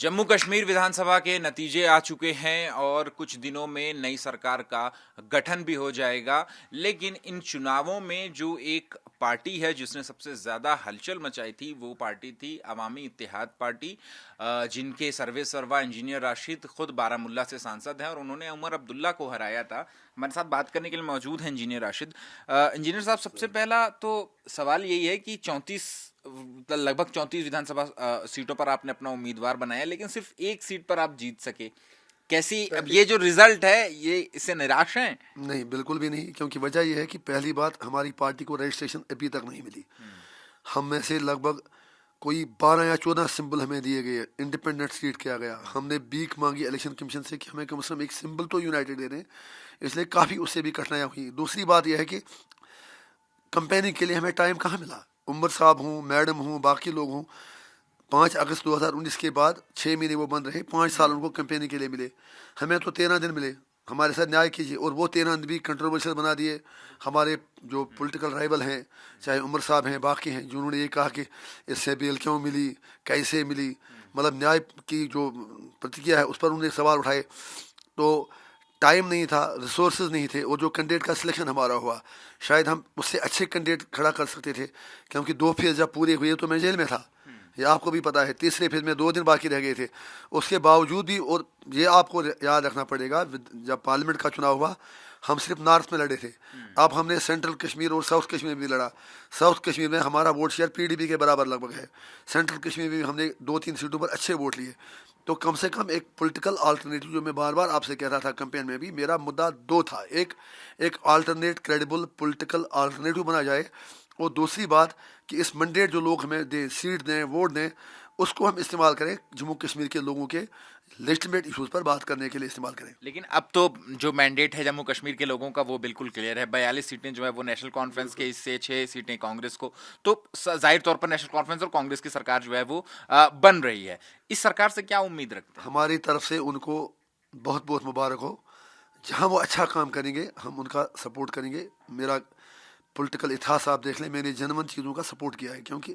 जम्मू कश्मीर विधानसभा के नतीजे आ चुके हैं और कुछ दिनों में नई सरकार का गठन भी हो जाएगा। लेकिन इन चुनावों में जो एक पार्टी है जिसने सबसे ज़्यादा हलचल मचाई थी वो पार्टी थी अवामी इत्तेहाद पार्टी, जिनके सर्वे सर्वा इंजीनियर राशिद खुद बारामुल्ला से सांसद हैं और उन्होंने उमर अब्दुल्ला को हराया था। हमारे साथ बात करने के लिए मौजूद हैं इंजीनियर राशिद। इंजीनियर साहब, सबसे पहला तो सवाल यही है कि लगभग 34 विधानसभा सीटों पर आपने अपना उम्मीदवार बनाया, लेकिन सिर्फ एक सीट पर आप जीत सके। कैसी अब ये जो रिजल्ट है, ये इससे निराश हैं? नहीं, बिल्कुल भी नहीं, क्योंकि वजह यह है कि पहली बात, हमारी पार्टी को रजिस्ट्रेशन अभी तक नहीं मिली। हम में से लगभग कोई 12 या 14 सिंबल हमें दिए गए, इंडिपेंडेंट सीट किया गया। हमने भीख मांगी इलेक्शन कमीशन से कि हमें कम से कम एक सिंबल तो यूनाइटेड दे दें, इसलिए काफ़ी उससे भी कठिनाइयाँ हुई। दूसरी बात यह है कि कंपेनिंग के लिए हमें टाइम कहाँ मिला। उमर साहब हूँ, मैडम हूँ, बाकी लोग हूँ, 5 अगस्त 2019 के बाद 6 महीने वो बंद रहे, 5 साल उनको कंपेनिंग के लिए मिले। हमें तो 13 दिन मिले। हमारे साथ न्याय कीजिए। और वो 13 दिन भी कंट्रोवर्शियल बना दिए। हमारे जो पॉलिटिकल राइवल हैं, चाहे उमर साहब हैं, बाकी हैं, जिन्होंने ये कहा कि इससे बेल क्यों मिली, कैसे मिली, मतलब न्याय की जो प्रतिक्रिया है उस पर उन्होंने सवाल उठाए। तो टाइम नहीं था, रिसोर्सेज नहीं थे, और जो कैंडिडेट का सिलेक्शन हमारा हुआ, शायद हम उससे अच्छे कैंडिडेट खड़ा कर सकते थे, क्योंकि 2 फेज जब पूरे हुए तो मैं जेल में था, ये आपको भी पता है। तीसरे फेज में 2 दिन बाकी रह गए थे, उसके बावजूद भी। और ये आपको याद रखना पड़ेगा, जब पार्लियामेंट का चुनाव हुआ हम सिर्फ नॉर्थ में लड़े थे, अब हमने सेंट्रल कश्मीर और साउथ कश्मीर में भी लड़ा। साउथ कश्मीर में हमारा वोट शेयर पीडीपी के बराबर लगभग है। सेंट्रल कश्मीर में भी हमने 2-3 सीटों पर अच्छे वोट लिए। तो कम से कम एक पॉलिटिकल अल्टरनेटिव, जो मैं बार बार आपसे कह रहा था कैंपेन में भी, मेरा मुद्दा 2 था। एक अल्टरनेट क्रेडिबल पॉलिटिकल अल्टरनेटिव बना जाए, और दूसरी बात कि इस मैंडेट जो लोग हमें दें, सीट दें, वोट दें, उसको हम इस्तेमाल करें जम्मू कश्मीर के लोगों के लेजिटिमेट इशूज़ पर बात करने के लिए इस्तेमाल करें। लेकिन अब तो जो मैंडेट है जम्मू कश्मीर के लोगों का वो बिल्कुल क्लियर है। 42 सीटें जो है वो नेशनल कॉन्फ्रेंस के हिस्से, 6 सीटें कांग्रेस को। तो जाहिर तौर पर नेशनल कॉन्फ्रेंस और कांग्रेस की सरकार जो है वो बन रही है। इस सरकार से क्या उम्मीद रखते हैं? हमारी तरफ से उनको बहुत बहुत मुबारक हो। जहाँ वो अच्छा काम करेंगे हम उनका सपोर्ट करेंगे। मेरा पॉलिटिकल इतिहास आप देख लें, मैंने जनमन चीज़ों का सपोर्ट किया है, क्योंकि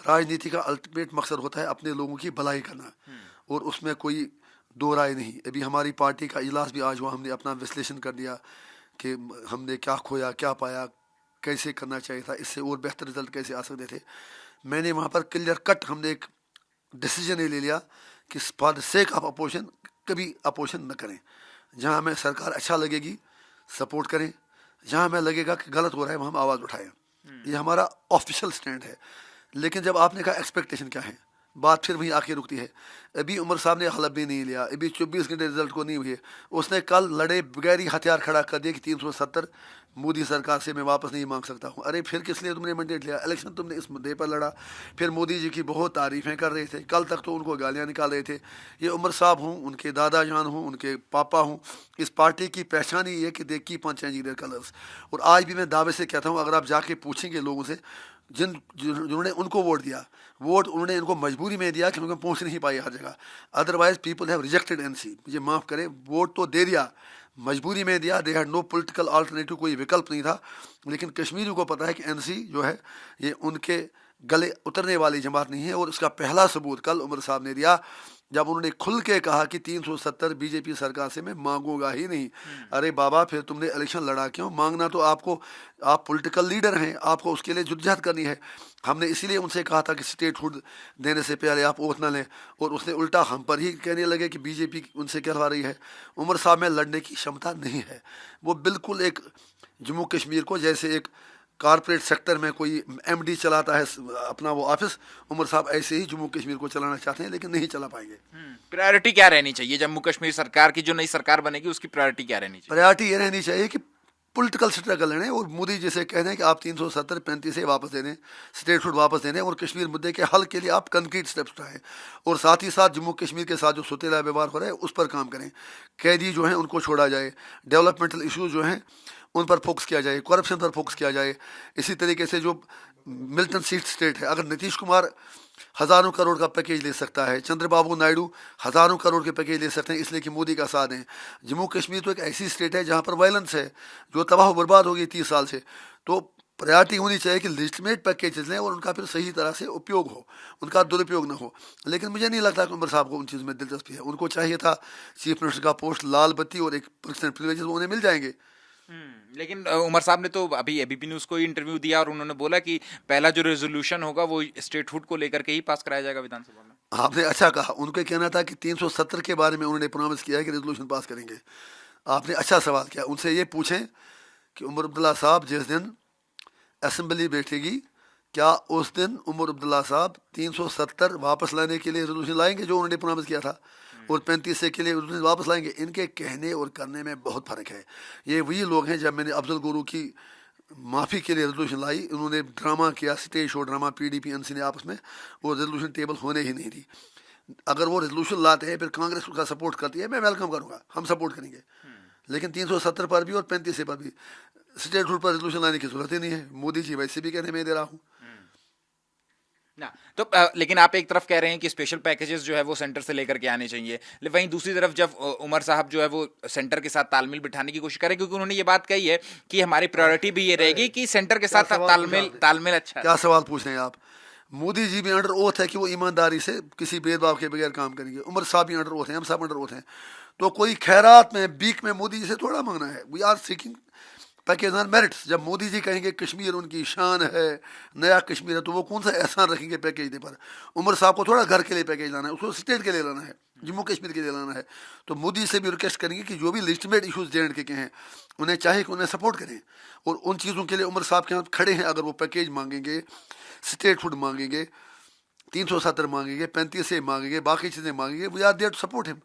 राजनीति का अल्टीमेट मकसद होता है अपने लोगों की भलाई करना, और उसमें कोई दो राय नहीं। अभी हमारी पार्टी का इजलास भी आज हुआ, हमने अपना विश्लेषण कर दिया कि हमने क्या खोया, क्या पाया, कैसे करना चाहिए था, इससे और बेहतर रिजल्ट कैसे आ सकते थे। मैंने वहाँ पर क्लियर कट हमने एक डिसीजन ले लिया कि for the sake of opposition कभी अपोजिशन न करें। जहाँ हमें सरकार अच्छा लगेगी सपोर्ट करें, जहाँ हमें लगेगा कि गलत हो रहा है वहाँ हम आवाज़ उठाएं। ये हमारा ऑफिशियल स्टैंड है। लेकिन जब आपने कहा एक्सपेक्टेशन क्या है, बात फिर वहीं आके रुकती है। अभी उमर साहब ने हलफ भी नहीं लिया, अभी 24 घंटे रिजल्ट को नहीं हुए। उसने कल लड़े बगैर ही हथियार खड़ा कर दिया कि 370 मोदी सरकार से मैं वापस नहीं मांग सकता हूँ। अरे फिर किस लिए तुमने मैंडेट लिया? इलेक्शन तुमने इस मुद्दे पर लड़ा। फिर मोदी जी की बहुत तारीफ़ें कर रहे थे, कल तक तो उनको गालियाँ निकाल रहे थे। ये उमर साहब हूँ, उनके दादा जान हूँ, उनके पापा हूँ। इस पार्टी की पहचान ही है कि they keep on changing their colours. और आज भी मैं दावे से कहता हूँ, अगर आप जाके पूछेंगे लोगों से जिन्होंने उनको वोट दिया, वोट उन्होंने इनको मजबूरी में दिया, क्योंकि पहुंच नहीं पाई हर जगह। Otherwise people have rejected NC. मुझे माफ़ करें, वोट तो दे दिया, मजबूरी में दिया। They had no political alternative, कोई विकल्प नहीं था। लेकिन कश्मीरियों को पता है कि एनसी जो है ये उनके गले उतरने वाली जमात नहीं है। और उसका पहला सबूत कल उमर साहब ने दिया, जब उन्होंने खुल के कहा कि 370 बीजेपी सरकार से मैं मांगूंगा ही नहीं। अरे बाबा, फिर तुमने इलेक्शन लड़ा क्यों? मांगना तो आपको, आप पॉलिटिकल लीडर हैं, आपको उसके लिए जुद्दजहद करनी है। हमने इसीलिए उनसे कहा था कि स्टेटहुड देने से पहले आप ओथ न लें, और उसने उल्टा हम पर ही कहने लगे कि बीजेपी उनसे कहवा रही है। उमर साहब में लड़ने की क्षमता नहीं है। वो बिल्कुल एक जम्मू कश्मीर को जैसे एक कॉरपोरेट सेक्टर में कोई एमडी चलाता है अपना वो ऑफिस, उमर साहब ऐसे ही जम्मू कश्मीर को चलाना चाहते हैं, लेकिन नहीं चला पाएंगे। प्रायोरिटी क्या रहनी चाहिए जम्मू कश्मीर सरकार की? जो नई सरकार बनेगी उसकी प्रायोरिटी क्या रहनी चाहिए? प्रायोरिटी ये रहनी चाहिए कि पॉलिटिकल स्ट्रगल लड़ें, और मोदी जी से कह दें कि आप 370-35 से वापस दे दें, स्टेटहुड वापस दे दें, और कश्मीर मुद्दे के हल के लिए आप कंक्रीट स्टेप्स उठाएं। और साथ ही साथ जम्मू कश्मीर के साथ जो सोतेला व्यवहार हो रहा है उस पर काम करें। कैदी जो हैं उनको छोड़ा जाए, डेवलपमेंटल इशूज़ जो हैं उन पर फोकस किया जाए, करप्शन पर फोकस किया जाए। इसी तरीके से जो मिल्टन सीट स्टेट है, अगर नीतीश कुमार हज़ारों करोड़ का पैकेज ले सकता है, चंद्रबाबू नायडू हज़ारों करोड़ के पैकेज ले सकते हैं, इसलिए कि मोदी का साथ है। जम्मू कश्मीर तो एक ऐसी स्टेट है जहाँ पर वायलेंस है, जो तबाह बर्बाद हो गई 30 साल से। तो प्रायोरिटी होनी चाहिए कि लिस्टमेट पैकेजेस लें और उनका फिर सही तरह से उपयोग हो, उनका दुरुपयोग ना हो। लेकिन मुझे नहीं लगता कि उमर साहब को उन चीज़ों में दिलचस्पी है। उनको चाहिए था चीफ मिनिस्टर का पोस्ट, लाल बत्ती और 1% प्रिविलेजेस वो उन्हें मिल जाएंगे। लेकिन उमर साहब ने तो अभी एबीपी न्यूज को इंटरव्यू दिया और उन्होंने बोला कि पहला जो रेजोल्यूशन होगा वो स्टेटहुड को लेकर के ही पास कराया जाएगा विधानसभा में। आपने अच्छा कहा, उनका कहना था कि 370 के बारे में उन्होंने प्रॉमिस किया है कि रेजोल्यूशन पास करेंगे। आपने अच्छा सवाल किया, उनसे ये पूछें कि उमर अब्दुल्ला साहब जिस दिन असेंबली बैठेगी, क्या उस दिन उमर अब्दुल्ला साहब 370 वापस लाने के लिए रेजोल्यूशन लाएंगे जो उन्होंने प्रॉमिस किया था, और 35 के लिए रेजोल्यूशन वापस लाएंगे? इनके कहने और करने में बहुत फ़र्क है। ये वही लोग हैं, जब मैंने अफजल गुरु की माफ़ी के लिए रेजोल्यूशन लाई, उन्होंने ड्रामा किया, stage show drama, PDP NC ने आपस में, वो रेजोल्यूशन टेबल होने ही नहीं दी। अगर वो रेजोल्यूशन लाते हैं फिर कांग्रेस उसका सपोर्ट करती है, मैं वेलकम करूँगा, हम सपोर्ट करेंगे। लेकिन 370 पर भी और 35 पर भी स्टेट रूल पर रेजोल्यूशन लाने की जरूरत ही नहीं है। मोदी जी वैसे भी कहने में दे रहा हूँ ना। तो लेकिन आप एक तरफ कह रहे हैं कि स्पेशल पैकेजेस जो है वो सेंटर से लेकर के आने चाहिए, वहीं दूसरी तरफ जब उमर साहब जो है वो सेंटर के साथ तालमेल बिठाने की कोशिश करें, क्योंकि उन्होंने ये बात कही है कि हमारी प्रायोरिटी भी ये रहेगी कि सेंटर के साथ तालमेल अच्छा। क्या सवाल पूछ रहे हैं आप? मोदी जी भी अंडर ओथ है कि वो ईमानदारी से किसी भेदभाव के बगैर काम करेंगे। उमर साहब भी अंडर ओथ हैं, हम सब अंडर ओथ हैं। तो कोई खैरात में बीक में मोदी जी से थोड़ा मांगना है। We are seeking package on merits. जब मोदी जी कहेंगे कश्मीर उनकी शान है, नया कश्मीर है, तो वो कौन सा एहसान रखेंगे पैकेज दे पर? उमर साहब को थोड़ा घर के लिए पैकेज लाना है, उसको स्टेट के लिए लाना है, जम्मू कश्मीर के लिए लाना है। तो मोदी से भी रिक्वेस्ट करेंगे कि जो भी लिस्टमेट इशूज़ जे के हैं, उन्हें चाहे कि उन्हें सपोर्ट करें, और उन चीज़ों के लिए उमर साहब के हाथ खड़े हैं। अगर वो पैकेज मांगेंगे, स्टेट फूड मांगेंगे, 370 मांगेंगे, 35 से मांगेंगे, बाकी चीज़ें मांगेंगे, we are there to support him.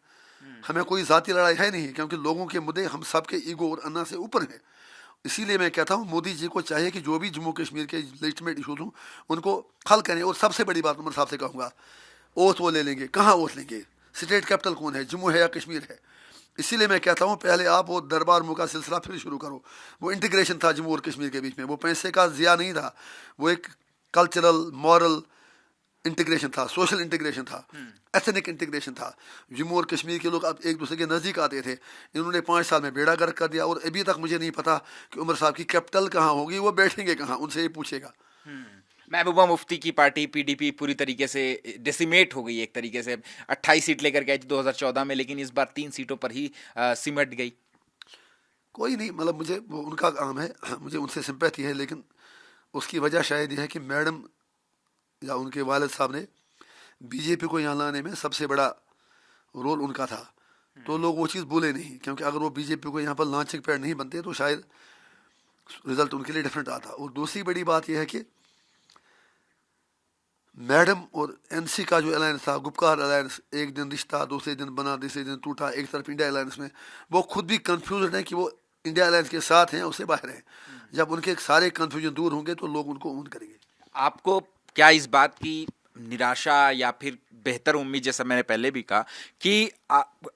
हमें कोई ज़ाती लड़ाई है नहीं, क्योंकि लोगों के मुद्दे हम सब के ईगो और अन्ना से ऊपर हैं। इसीलिए मैं कहता हूँ मोदी जी को चाहिए कि जो भी जम्मू कश्मीर के लेजिटिमेट इशूज हों उनको हल करें। और सबसे बड़ी बात उमर साहब से कहूँगा, ओथ वो ले लेंगे, कहाँ ओथ लेंगे? स्टेट कैपिटल कौन है, जम्मू है या कश्मीर है? इसीलिए मैं कहता हूँ पहले आप वो दरबार मुँह का सिलसिला फिर शुरू करो। वो इंटीग्रेशन था जम्मू और कश्मीर के बीच में, वो पैसे का ज़िया नहीं था, वो एक कल्चरल मॉरल इंटीग्रेशन था, सोशल इंटीग्रेशन था, एथनिक इंटीग्रेशन था। जम्मू और कश्मीर के लोग अब एक दूसरे के नज़दीक आते थे। इन्होंने 5 साल में बेड़ा गर्क कर दिया, और अभी तक मुझे नहीं पता कि उमर साहब की कैपिटल कहाँ होगी, वो बैठेंगे कहाँ, उनसे ये पूछेगा। महबूबा मुफ्ती की पार्टी पीडीपी पूरी तरीके से डिसिमेट हो गई, एक तरीके से 28 सीट लेकर के आई थी 2014 में, लेकिन इस बार 3 सीटों पर ही सिमट गई। कोई नहीं, मतलब मुझे वो उनका काम है, मुझे उनसे सिंपैथी है, लेकिन उसकी वजह शायद यह है कि मैडम या उनके वालिद साहब ने बीजेपी को यहाँ लाने में सबसे बड़ा रोल उनका था। तो लोग वो चीज़ भूले नहीं, क्योंकि अगर वो बीजेपी को यहाँ पर लॉन्चिंग पैड नहीं बनते तो शायद रिजल्ट उनके लिए डिफरेंट आता। और दूसरी बड़ी बात यह है कि मैडम और एनसी का जो अलायंस था, गुपकार अलायंस, एक दिन रिश्ता, दूसरे दिन बना, तीसरे दिन टूटा, एक तरफ इंडिया अलायंस में, वो खुद भी कंफ्यूज हैं कि वो इंडिया अलायंस के साथ हैं उससे बाहर हैं। जब उनके सारे कंफ्यूजन दूर होंगे तो लोग उनको ओन करेंगे। आपको क्या इस बात की निराशा या फिर बेहतर उम्मीद, जैसा मैंने पहले भी कहा कि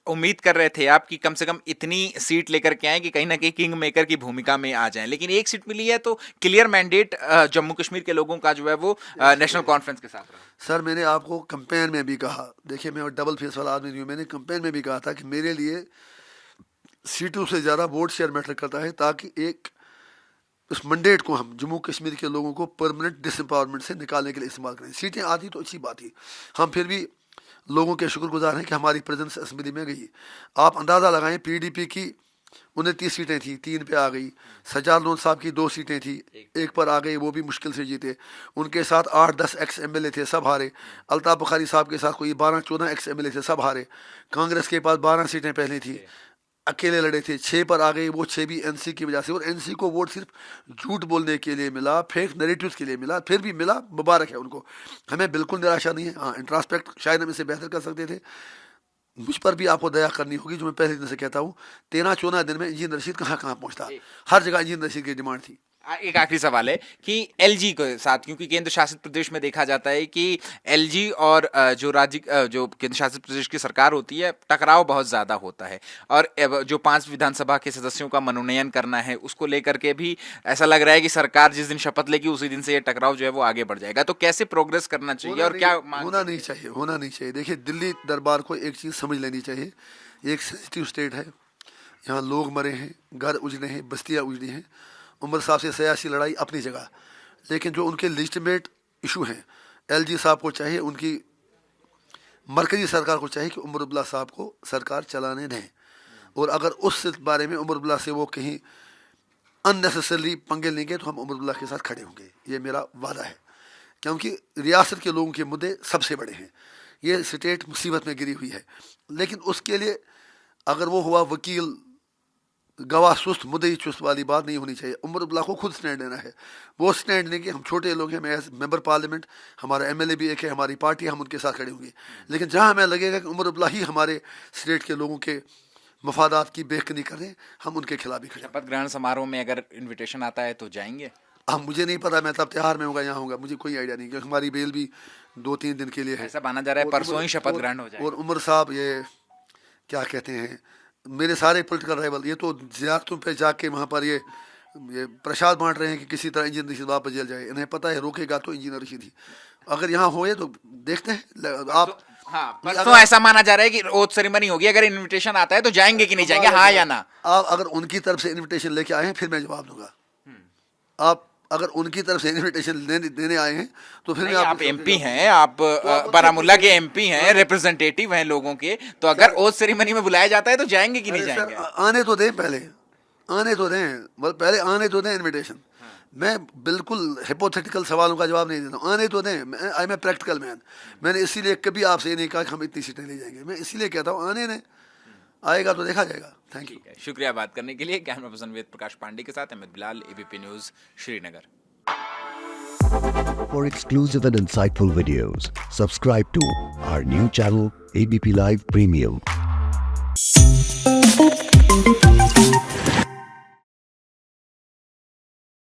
उम्मीद कर रहे थे आप कि कम से कम इतनी सीट लेकर के आए कि कहीं ना कहीं किंग मेकर की भूमिका में आ जाएं, लेकिन एक सीट मिली है तो क्लियर मैंडेट जम्मू कश्मीर के लोगों का जो है वो नेशनल कॉन्फ्रेंस के साथ रहा। सर मैंने आपको कंपेन में भी कहा, देखिए मैं डबल फेस वाला आदमी नहीं हूँ, मैंने कंपेन में भी कहा था कि मेरे लिए सीटों से ज़्यादा वोट शेयर मैटर करता है, ताकि एक उस मंडेट को हम जम्मू कश्मीर के लोगों को परमानेंट डिसएम्पावरमेंट से निकालने के लिए इस्तेमाल करें। सीटें आती तो अच्छी बात ही, हम फिर भी लोगों के शुक्रगुजार हैं कि हमारी प्रेजेंस असेंबली में गई। आप अंदाज़ा लगाएं, पीडीपी की 29 सीटें थी, 3 पे आ गई। सज्जाद लोन साहब की 2 सीटें थी, 1 पर आ गई, वो भी मुश्किल से जीते। उनके साथ 8-10 एक्स एमएलए थे, सब हारे। अल्ताफ बुखारी साहब के साथ कोई 12-14 एक्स एमएलए थे, सब हारे। कांग्रेस के पास 12 सीटें पहले थी, अकेले लड़े थे, 6 पर आ गए, वो 6 भी एनसी की वजह से। और एनसी को वोट सिर्फ झूठ बोलने के लिए मिला, फेक नैरेटिव्स के लिए मिला, फिर भी मिला, मुबारक है उनको। हमें बिल्कुल निराशा नहीं है। हाँ, इंट्रास्पेक्ट शायद हम इसे बेहतर कर सकते थे। मुझ पर भी आपको दया करनी होगी, जो मैं पहले दिन से कहता हूँ। 13-14 दिन में इंजीनियर रशीद कहाँ कहाँ पहुँचता, हर जगह इंजीनियर रशीद की डिमांड थी। एक आखिरी सवाल है कि एलजी के साथ, क्योंकि केंद्र शासित प्रदेश में देखा जाता है कि एलजी और जो केंद्र शासित प्रदेश की सरकार होती है, टकराव बहुत ज्यादा होता है, और जो 5 विधानसभा के सदस्यों का मनोनयन करना है उसको लेकर के भी ऐसा लग रहा है कि सरकार जिस दिन शपथ लेगी उसी दिन से ये टकराव जो है वो आगे बढ़ जाएगा। तो कैसे प्रोग्रेस करना चाहिए और क्या होना नहीं चाहिए, होना नहीं चाहिए। देखिए, दिल्ली दरबार को एक चीज़ समझ लेनी चाहिए, एक सेंसिटिव स्टेट है, यहाँ लोग मरे हैं, घर उजड़े हैं, बस्तियाँ उजड़ी हैं, उमर साहब से सियासी लड़ाई अपनी जगह, लेकिन जो उनके लेजिटिमेट इशू हैं, LG साहब को चाहिए, उनकी मरकजी सरकार को चाहिए कि उमर अब्दुल्ला साहब को सरकार चलाने दें, और अगर उस बारे में उमर अब्दुल्ला से वो कहीं अननेसेसरली पंगे लेंगे तो हम उमर अब्दुल्ला के साथ खड़े होंगे, ये मेरा वादा है। क्योंकि रियासत के लोगों के मुद्दे सबसे बड़े हैं, ये स्टेट मुसीबत में गिरी हुई है, लेकिन उसके लिए अगर वो हुआ वकील गवाह सुस्त मुद्दई चुस्त वाली बात नहीं होनी चाहिए। उमर अब्दुल्ला को खुद स्टैंड लेना है, वो स्टैंड लेंगे। हम छोटे लोग हैं, मैं एज मेंबर पार्लियामेंट, हमारा MLA भी एक है, हमारी पार्टी, हम उनके साथ खड़े होंगे। लेकिन जहाँ हमें लगेगा कि उमर अब्दुल्ला ही हमारे स्टेट के लोगों के मफादात की बेखनी कर रहे हैं, हम उनके खिलाफ भी खड़े होंगे। शपथ ग्रहण समारोह में अगर इनविटेशन आता है तो जाएंगे? अब मुझे नहीं पता, मैं तब त्योहार में होगा यहाँ होगा, मुझे कोई आइडिया नहीं, क्योंकि हमारी बेल भी 2-3 दिन के लिए है। ऐसा माना जा रहा है परसों ही शपथ ग्रहण हो जाए। और उमर साहब ये क्या कहते हैं, मेरे सारे पॉलिटिकल राइवल ये तो जियारतों पे जाके वहाँ पर ये प्रसाद बांट रहे हैं कि किसी तरह इंजीनियर रशीद वापस जेल जाए। इन्हें पता है रोकेगा तो इंजीनियर रशीद ही, अगर यहाँ होए तो देखते हैं। आप हाँ, परसों ऐसा माना जा रहा है कि ओथ सेरेमनी होगी, अगर इनविटेशन आता है तो जाएंगे कि नहीं जाएंगे, हाँ या ना? आप अगर उनकी तरफ से इनविटेशन लेके आए हैं फिर मैं जवाब दूंगा। आप अगर उनकी तरफ से इनविटेशन देने आए हैं तो फिर मैं आप MP हैं, आप बारामूला के MP हैं, रिप्रेजेंटेटिव हैं लोगों के, तो अगर ओथ सेरेमनी में बुलाया जाता है तो जाएंगे कि नहीं जाएंगे? आने तो दें, पहले आने तो दें, पहले आने तो दें इनविटेशन। मैं बिल्कुल हिपोथेटिकल सवालों का जवाब नहीं देता हूँ, आने तो दें। I am a practical man, मैंने इसीलिए कभी आपसे नहीं कहा कि हम इतनी सीटें ले जाएंगे, मैं इसीलिए कहता हूँ आने दें, आएगा तो देखा जाएगा। थैंक यू, शुक्रिया बात करने के लिए। कैमरा पर्सन वेद प्रकाश पांडे के साथ Ahmad Bilal, ABP news, Srinagar. For exclusive and insightful videos, subscribe to our new channel ABP Live Premium.